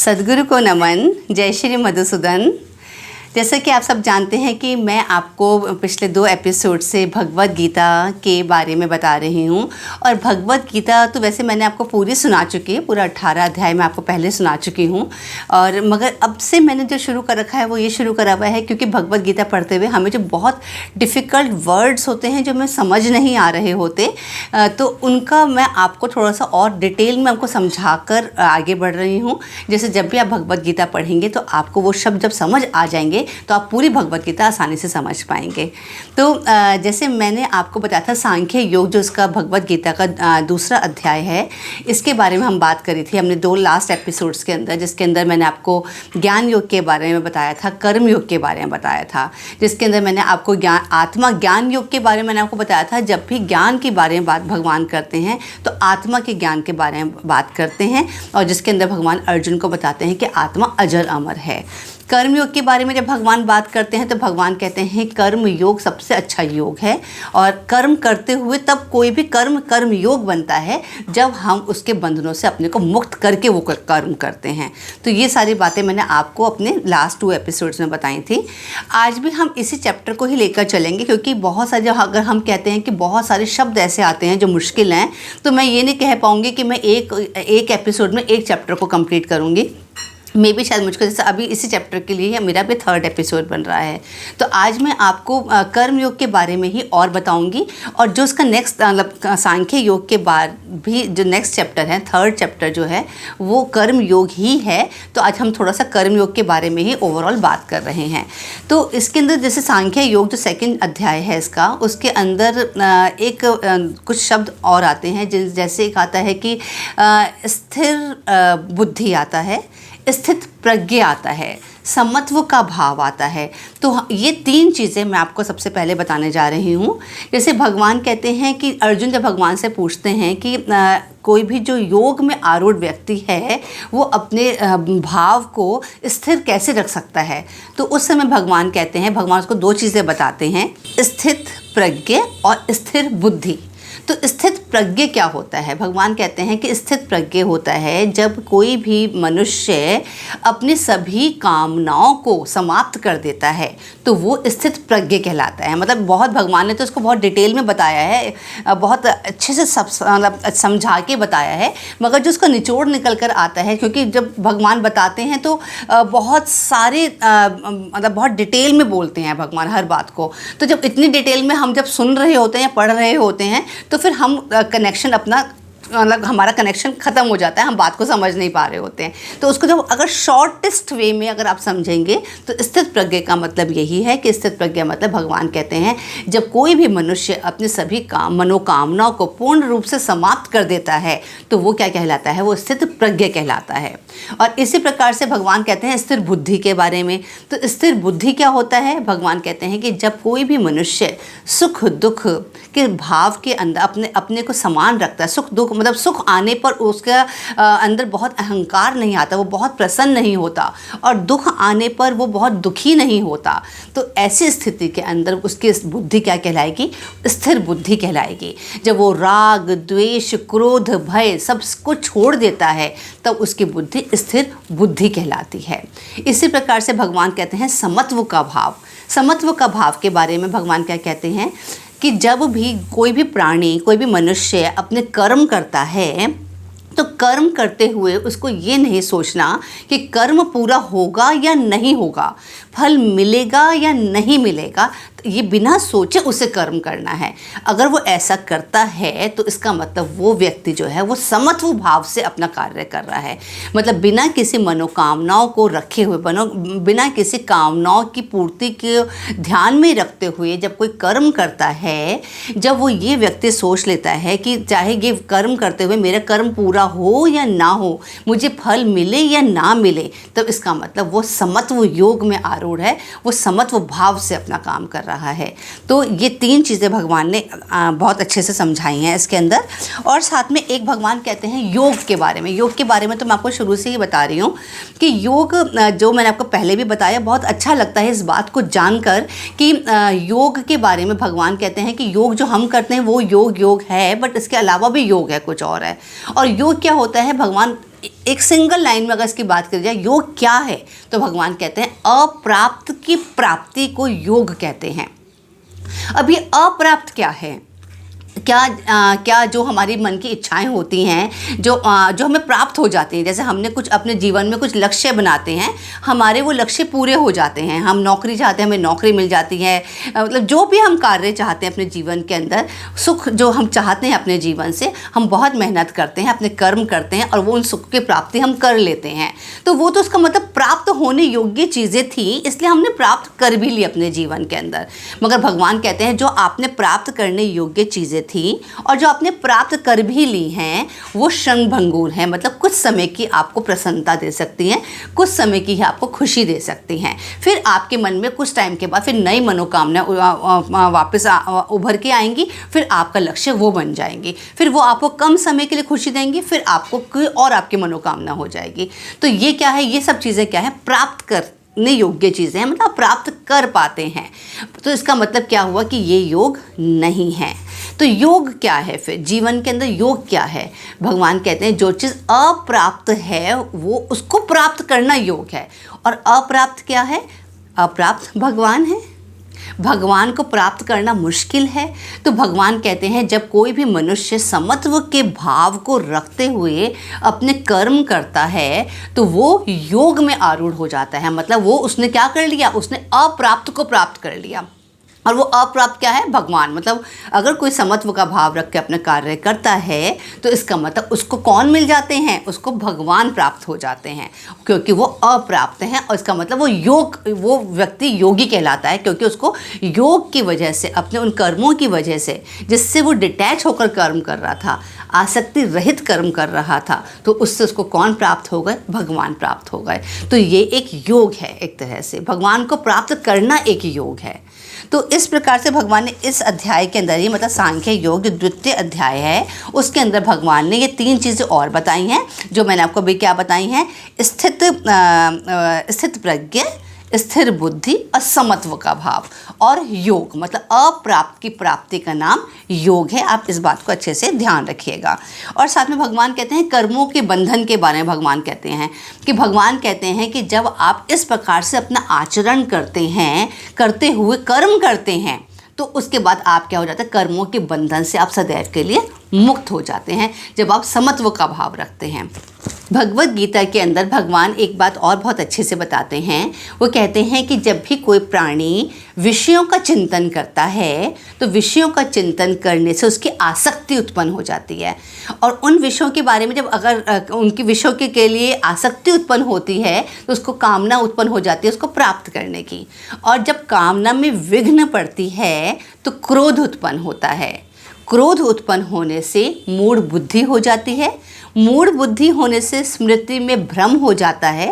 सद्गुरु को नमन। जय श्री मधुसूदन। जैसा कि आप सब जानते हैं कि मैं आपको पिछले 2 एपिसोड से भगवद गीता के बारे में बता रही हूँ। और भगवद गीता तो वैसे मैंने आपको पूरी सुना चुकी है, पूरा 18 अध्याय मैं आपको पहले सुना चुकी हूँ। और मगर अब से मैंने जो शुरू कर रखा है वो ये शुरू करा हुआ है क्योंकि भगवद गीता पढ़ते हुए हमें जो बहुत डिफ़िकल्ट वर्ड्स होते हैं जो हमें समझ नहीं आ रहे होते, तो उनका मैं आपको थोड़ा सा और डिटेल में आपको समझा कर आगे बढ़ रही हूँ। जैसे जब भी आप भगवद गीता पढ़ेंगे तो आपको वो शब्द जब समझ आ जाएंगे तो आप पूरी भगवद गीता आसानी से समझ पाएंगे। तो जैसे मैंने आपको बताया था सांख्य योग जो इसका भगवद गीता का दूसरा अध्याय है, इसके बारे में हम बात करी थी हमने 2 लास्ट एपिसोड्स के अंदर, जिसके अंदर मैंने आपको ज्ञान योग के बारे में बताया था, कर्म योग के बारे में बताया था, जिसके अंदर मैंने आपको आत्मा ज्ञान योग के बारे में मैंने आपको बताया था। जब भी ज्ञान के बारे में बात भगवान करते हैं तो आत्मा के ज्ञान के बारे में बात करते हैं, और जिसके अंदर भगवान अर्जुन को बताते हैं कि आत्मा अजर अमर है। कर्म योग के बारे में जब भगवान बात करते हैं तो भगवान कहते हैं कर्म योग सबसे अच्छा योग है, और कर्म करते हुए तब कोई भी कर्म योग बनता है जब हम उसके बंधनों से अपने को मुक्त करके वो कर्म करते हैं। तो ये सारी बातें मैंने आपको अपने लास्ट 2 एपिसोड्स में बताई थी। आज भी हम इसी चैप्टर को ही लेकर चलेंगे क्योंकि बहुत सारे, अगर हम कहते हैं कि बहुत सारे शब्द ऐसे आते हैं जो मुश्किल हैं, तो मैं ये नहीं कह पाऊँगी कि मैं एक एपिसोड में एक चैप्टर को कंप्लीट करूँगी। मे भी शायद मुझको, जैसे अभी इसी चैप्टर के लिए मेरा भी 3rd एपिसोड बन रहा है। तो आज मैं आपको कर्म योग के बारे में ही और बताऊंगी, और जो उसका नेक्स्ट मतलब सांख्य योग के बाद भी जो नेक्स्ट चैप्टर है, 3rd चैप्टर जो है वो कर्म योग ही है। तो आज हम थोड़ा सा कर्म योग के बारे में ही ओवरऑल बात कर रहे हैं। तो इसके अंदर जैसे सांख्य योग जो 2nd अध्याय है इसका, उसके अंदर कुछ शब्द और आते हैं, जैसे एक आता है कि स्थिर बुद्धि आता है, स्थित प्रज्ञा आता है, समत्व का भाव आता है। तो ये 3 चीज़ें मैं आपको सबसे पहले बताने जा रही हूँ। जैसे भगवान कहते हैं कि अर्जुन जब भगवान से पूछते हैं कि कोई भी जो योग में आरूढ़ व्यक्ति है वो अपने भाव को स्थिर कैसे रख सकता है, तो उस समय भगवान कहते हैं, भगवान उसको 2 चीज़ें बताते हैं, स्थित प्रज्ञा और स्थिर बुद्धि। तो स्थित प्रज्ञ क्या होता है? भगवान कहते हैं कि स्थित प्रज्ञ होता है जब कोई भी मनुष्य अपने सभी कामनाओं को समाप्त कर देता है तो वो स्थित प्रज्ञ कहलाता है। मतलब बहुत, भगवान ने तो इसको बहुत डिटेल में बताया है, बहुत अच्छे से मतलब समझा के बताया है, मगर जो उसका निचोड़ निकल कर आता है, क्योंकि जब भगवान बताते हैं तो बहुत सारे मतलब बहुत डिटेल में बोलते हैं भगवान हर बात को। तो जब इतनी डिटेल में हम जब सुन रहे होते हैं या पढ़ रहे होते हैं तो फिर हम कनेक्शन अपना, मतलब हमारा कनेक्शन ख़त्म हो जाता है, हम बात को समझ नहीं पा रहे होते हैं। तो उसको जब अगर शॉर्टेस्ट वे में अगर आप समझेंगे तो स्थित प्रज्ञा का मतलब यही है कि स्थित प्रज्ञा मतलब भगवान कहते हैं जब कोई भी मनुष्य अपने सभी मनोकामनाओं को पूर्ण रूप से समाप्त कर देता है तो वो क्या कहलाता है? वो स्थित प्रज्ञा कहलाता है। और इसी प्रकार से भगवान कहते हैं स्थिर बुद्धि के बारे में। तो स्थिर बुद्धि क्या होता है? भगवान कहते हैं कि जब कोई भी मनुष्य सुख दुख के भाव के अंदर अपने को समान रखता है, सुख दुख मतलब सुख आने पर उसका अंदर बहुत अहंकार नहीं आता, वो बहुत प्रसन्न नहीं होता, और दुख आने पर वो बहुत दुखी नहीं होता, तो ऐसी स्थिति के अंदर उसकी बुद्धि क्या कहलाएगी? स्थिर बुद्धि कहलाएगी। जब वो राग द्वेष क्रोध भय सब कुछ छोड़ देता है तब उसकी बुद्धि स्थिर बुद्धि कहलाती है। इसी प्रकार से भगवान कहते हैं समत्व का भाव। समत्व का भाव के बारे में भगवान क्या कहते हैं कि जब भी कोई भी प्राणी, कोई भी मनुष्य अपने कर्म करता है तो कर्म करते हुए उसको ये नहीं सोचना कि कर्म पूरा होगा या नहीं होगा, फल मिलेगा या नहीं मिलेगा, ये बिना सोचे उसे कर्म करना है। अगर वो ऐसा करता है तो इसका मतलब वो व्यक्ति जो है वो समत्व भाव से अपना कार्य कर रहा है। मतलब बिना किसी मनोकामनाओं को रखे हुए, बिना किसी कामनाओं की पूर्ति के ध्यान में रखते हुए जब कोई कर्म करता है, जब वो ये व्यक्ति सोच लेता है कि चाहे ये कर्म करते हुए मेरा कर्म पूरा हो या ना हो, मुझे फल मिले या ना मिले, तब इसका मतलब वो समत्व योग में आरूढ़ है, वो समत्व भाव से अपना काम कर रहा है। तो ये 3 चीज़ें भगवान ने बहुत अच्छे से समझाई हैं इसके अंदर। और साथ में एक भगवान कहते हैं योग के बारे में। योग के बारे में तो मैं आपको शुरू से ही बता रही हूँ कि योग, जो मैंने आपको पहले भी बताया, बहुत अच्छा लगता है इस बात को जानकर कि योग के बारे में भगवान कहते हैं कि योग जो हम करते हैं वो योग है, बट इसके अलावा भी योग है, कुछ और है। और योग क्या होता है? भगवान एक सिंगल लाइन में अगर इसकी बात करी जाए योग क्या है, तो भगवान कहते हैं अप्राप्त की प्राप्ति को योग कहते हैं। अब ये अप्राप्त क्या है? क्या जो हमारी मन की इच्छाएं होती हैं, जो हमें प्राप्त हो जाती हैं, जैसे हमने कुछ अपने जीवन में कुछ लक्ष्य बनाते हैं, हमारे वो लक्ष्य पूरे हो जाते हैं, हम नौकरी चाहते हैं, हमें नौकरी मिल जाती है, मतलब जो भी हम कार्य चाहते हैं अपने जीवन के अंदर, सुख जो हम चाहते हैं अपने जीवन से, हम बहुत मेहनत करते हैं, अपने कर्म करते हैं और वो उन सुख की प्राप्ति हम कर लेते हैं। तो वो तो उसका मतलब प्राप्त होने योग्य चीज़ें थी, इसलिए हमने प्राप्त कर भी ली अपने जीवन के अंदर। मगर भगवान कहते हैं जो आपने प्राप्त करने योग्य चीज़ें थी और जो आपने प्राप्त कर भी ली हैं, वो क्षण भंगुर हैं, मतलब कुछ समय की आपको प्रसन्नता दे सकती हैं, कुछ समय की ही आपको खुशी दे सकती हैं। फिर आपके मन में कुछ टाइम के बाद फिर नई मनोकामना वापस उभर के आएंगी, फिर आपका लक्ष्य वो बन जाएंगी, फिर वो आपको कम समय के लिए खुशी देंगी, फिर आपको कोई और आपकी मनोकामना हो जाएगी। तो ये क्या है? ये सब चीज़ें क्या है? प्राप्त करने योग्य चीज़ें हैं, मतलब प्राप्त कर पाते हैं। तो इसका मतलब क्या हुआ कि ये योग नहीं है। तो योग क्या है? फिर जीवन के अंदर योग क्या है? भगवान कहते हैं जो चीज़ अप्राप्त है वो उसको प्राप्त करना योग है। और अप्राप्त क्या है? अप्राप्त भगवान है। भगवान को प्राप्त करना मुश्किल है। तो भगवान कहते हैं जब कोई भी मनुष्य समत्व के भाव को रखते हुए अपने कर्म करता है तो वो योग में आरूढ़ हो जाता है। मतलब वो उसने क्या कर लिया? उसने अप्राप्त को प्राप्त कर लिया। और वो अप्राप्त क्या है? भगवान। मतलब अगर कोई समत्व का भाव रख के अपना कार्य करता है तो इसका मतलब उसको कौन मिल जाते हैं? उसको भगवान प्राप्त हो जाते हैं, क्योंकि वो अप्राप्त हैं। और इसका मतलब वो व्यक्ति योगी कहलाता है, क्योंकि उसको योग की वजह से, अपने उन कर्मों की वजह से जिससे वो डिटैच होकर कर्म कर रहा था, आसक्ति रहित कर्म कर रहा था, तो उससे उसको कौन प्राप्त हो गए? भगवान प्राप्त हो गए। तो ये एक योग है, एक तरह से भगवान को प्राप्त करना एक योग है। तो इस प्रकार से भगवान ने इस अध्याय के अंदर ही, मतलब सांख्य योग जो द्वितीय अध्याय है, उसके अंदर भगवान ने ये 3 चीज़ें और बताई हैं, जो मैंने आपको अभी क्या बताई हैं? स्थित प्रज्ञ, स्थिर बुद्धि और समत्व का भाव, और योग मतलब अप्राप्त की प्राप्ति का नाम योग है। आप इस बात को अच्छे से ध्यान रखिएगा। और साथ में भगवान कहते हैं कर्मों के बंधन के बारे में भगवान कहते हैं कि जब आप इस प्रकार से अपना आचरण करते हैं, करते हुए कर्म करते हैं, तो उसके बाद आप क्या हो जाते हैं? कर्मों के बंधन से आप सदैव के लिए मुक्त हो जाते हैं, जब आप समत्व का भाव रखते हैं। भगवद गीता के अंदर भगवान एक बात और बहुत अच्छे से बताते हैं। वो कहते हैं कि जब भी कोई प्राणी विषयों का चिंतन करता है तो विषयों का चिंतन करने से उसकी आसक्ति उत्पन्न हो जाती है। और उन विषयों के बारे में जब अगर उनकी विषयों के लिए आसक्ति उत्पन्न होती है तो उसको कामना उत्पन्न हो जाती है उसको प्राप्त करने की। और जब कामना में विघ्न पड़ती है तो क्रोध उत्पन्न होता है। क्रोध उत्पन्न होने से मूढ़ बुद्धि हो जाती है। मूढ़ बुद्धि होने से स्मृति में भ्रम हो जाता है।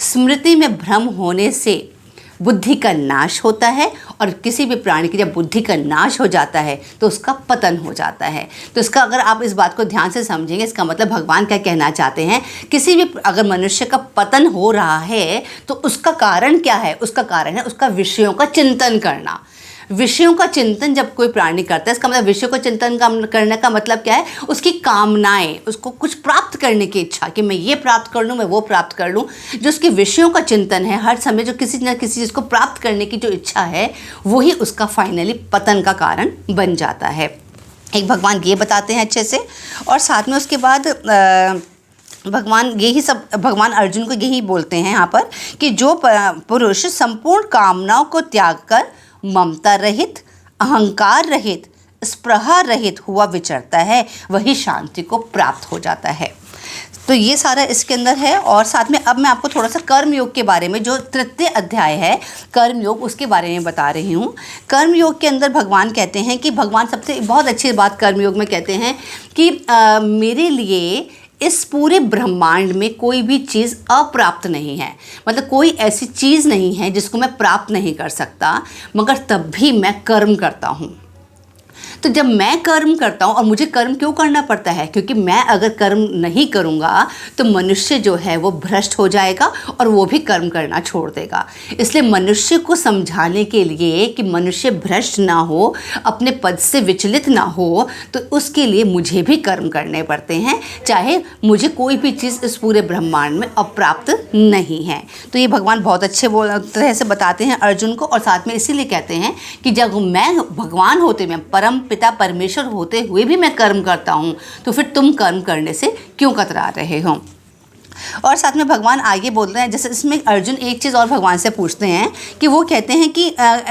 स्मृति में भ्रम होने से बुद्धि का नाश होता है। और किसी भी प्राणी की जब बुद्धि का नाश हो जाता है तो उसका पतन हो जाता है। तो इसका अगर आप इस बात को ध्यान से समझेंगे, इसका मतलब भगवान क्या कहना चाहते हैं? किसी भी अगर मनुष्य का पतन हो रहा है तो उसका कारण क्या है? उसका कारण है उसका विषयों का चिंतन करना। विषयों का चिंतन जब कोई प्राणी करता है, इसका मतलब विषयों का चिंतन करने का मतलब क्या है? उसकी कामनाएं, उसको कुछ प्राप्त करने की इच्छा कि मैं ये प्राप्त कर लूँ, मैं वो प्राप्त कर लूँ। जो उसके विषयों का चिंतन है, हर समय जो किसी न किसी चीज़ को प्राप्त करने की जो इच्छा है, वही उसका फाइनली पतन का कारण बन जाता है। एक भगवान ये बताते हैं अच्छे से। और साथ में उसके बाद भगवान अर्जुन को यही बोलते हैं यहाँ पर कि जो पुरुष संपूर्ण कामनाओं को त्याग कर ममता रहित, अहंकार रहित, स्पृहा रहित हुआ विचरता है, वही शांति को प्राप्त हो जाता है। तो ये सारा इसके अंदर है। और साथ में अब मैं आपको थोड़ा सा कर्म योग के बारे में, जो तृतीय अध्याय है कर्म योग, उसके बारे में बता रही हूँ। कर्म योग के अंदर भगवान कहते हैं कि भगवान सबसे बहुत अच्छी बात कर्म योग में कहते हैं कि मेरे लिए इस पूरे ब्रह्मांड में कोई भी चीज़ अप्राप्त नहीं है। मतलब कोई ऐसी चीज़ नहीं है जिसको मैं प्राप्त नहीं कर सकता, मगर तब भी मैं कर्म करता हूँ। तो जब मैं कर्म करता हूँ, और मुझे कर्म क्यों करना पड़ता है, क्योंकि मैं अगर कर्म नहीं करूँगा तो मनुष्य जो है वो भ्रष्ट हो जाएगा और वो भी कर्म करना छोड़ देगा। इसलिए मनुष्य को समझाने के लिए कि मनुष्य भ्रष्ट ना हो, अपने पद से विचलित ना हो, तो उसके लिए मुझे भी कर्म करने पड़ते हैं, चाहे मुझे कोई भी चीज़ इस पूरे ब्रह्मांड में अप्राप्त नहीं है। तो ये भगवान बहुत अच्छे तरह से बताते हैं अर्जुन को, और साथ में इसीलिए कहते हैं कि जब मैं भगवान होते हुए, परम पिता परमेश्वर होते हुए भी मैं कर्म करता हूँ, तो फिर तुम कर्म करने से क्यों कतरा रहे हो। और साथ में भगवान आगे बोल रहे हैं, जैसे इसमें अर्जुन एक चीज़ और भगवान से पूछते हैं कि वो कहते हैं कि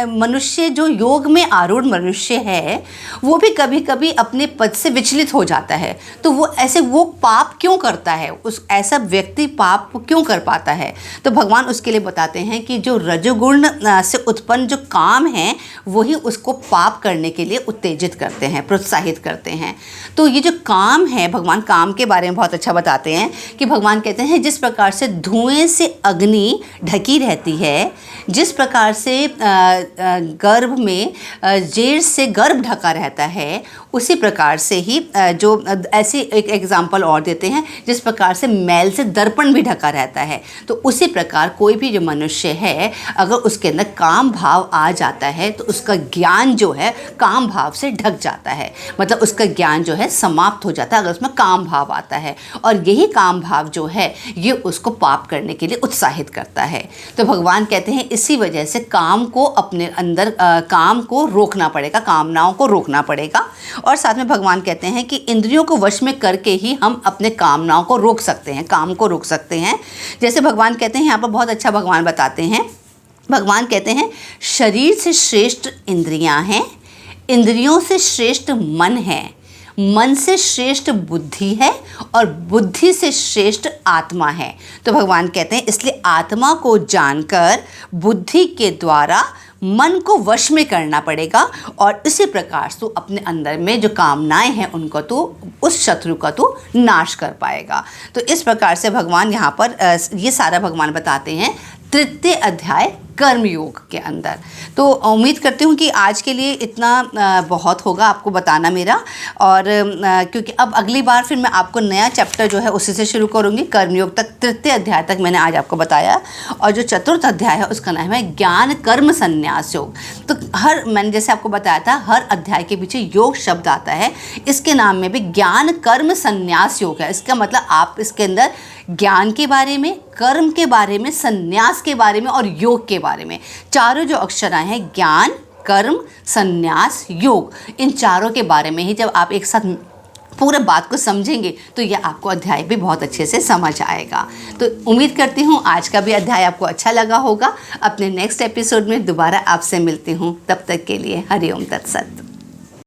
मनुष्य जो योग में आरूढ़ मनुष्य है वो भी कभी कभी अपने पद से विचलित हो जाता है, तो वो पाप क्यों करता है, उस ऐसा व्यक्ति पाप क्यों कर पाता है। तो भगवान उसके लिए बताते हैं कि जो रजोगुण से उत्पन्न जो काम है वही उसको पाप करने के लिए उत्तेजित करते हैं, प्रोत्साहित करते हैं। तो ये जो काम है, भगवान काम के बारे में बहुत अच्छा बताते हैं कि भगवान कहते हैं जिस प्रकार से धुएं से अग्नि ढकी रहती है, जिस प्रकार से गर्भ में जेर से गर्भ ढका रहता है, उसी प्रकार से ही जो ऐसी एक एग्जाम्पल और देते हैं, जिस प्रकार से मैल से दर्पण भी ढका रहता है, तो उसी प्रकार कोई भी जो मनुष्य है अगर उसके अंदर काम भाव आ जाता है तो उसका ज्ञान जो है काम भाव से ढक जाता है, मतलब उसका ज्ञान जो है समाप्त हो जाता है अगर उसमें काम भाव आता है, और यही काम भाव जो है ये उसको पाप करने के लिए उत्साहित करता है। तो भगवान कहते हैं इसी वजह से काम को अपने अंदर काम को रोकना पड़ेगा, कामनाओं को रोकना पड़ेगा। और साथ में भगवान कहते हैं कि इंद्रियों को वश में करके ही हम अपने कामनाओं को रोक सकते हैं, काम को रोक सकते हैं। जैसे भगवान कहते हैं, यहाँ पर बहुत अच्छा भगवान बताते हैं, भगवान कहते हैं शरीर से श्रेष्ठ इंद्रियां हैं, इंद्रियों से श्रेष्ठ मन है, मन से श्रेष्ठ बुद्धि है, और बुद्धि से श्रेष्ठ आत्मा है। तो भगवान कहते हैं इसलिए आत्मा को जानकर बुद्धि के द्वारा मन को वश में करना पड़ेगा, और इसी प्रकार से अपने अंदर में जो कामनाएं हैं उनको तो उस शत्रु का तो नाश कर पाएगा। तो इस प्रकार से भगवान यहाँ पर ये सारा भगवान बताते हैं तृतीय अध्याय कर्मयोग के अंदर। तो उम्मीद करती हूँ कि आज के लिए इतना बहुत होगा आपको बताना मेरा, और क्योंकि अब अगली बार फिर मैं आपको नया चैप्टर जो है उसी से शुरू करूँगी। कर्मयोग तक तृतीय अध्याय तक मैंने आज आपको बताया, और जो चतुर्थ अध्याय है उसका नाम है ज्ञान कर्म संन्यास योग। तो मैंने जैसे आपको बताया था हर अध्याय के पीछे योग शब्द आता है, इसके नाम में भी ज्ञान कर्म संन्यास योग है। इसका मतलब आप इसके अंदर ज्ञान के बारे में, कर्म के बारे में, संन्यास के बारे में और योग के बारे में, चारों जो अक्षर आए हैं ज्ञान कर्म संन्यास योग, इन चारों के बारे में ही जब आप एक साथ पूरे बात को समझेंगे तो यह आपको अध्याय भी बहुत अच्छे से समझ आएगा। तो उम्मीद करती हूँ आज का भी अध्याय आपको अच्छा लगा होगा। अपने नेक्स्ट एपिसोड में दोबारा आपसे मिलती हूँ, तब तक के लिए हरि ओम तत्सत।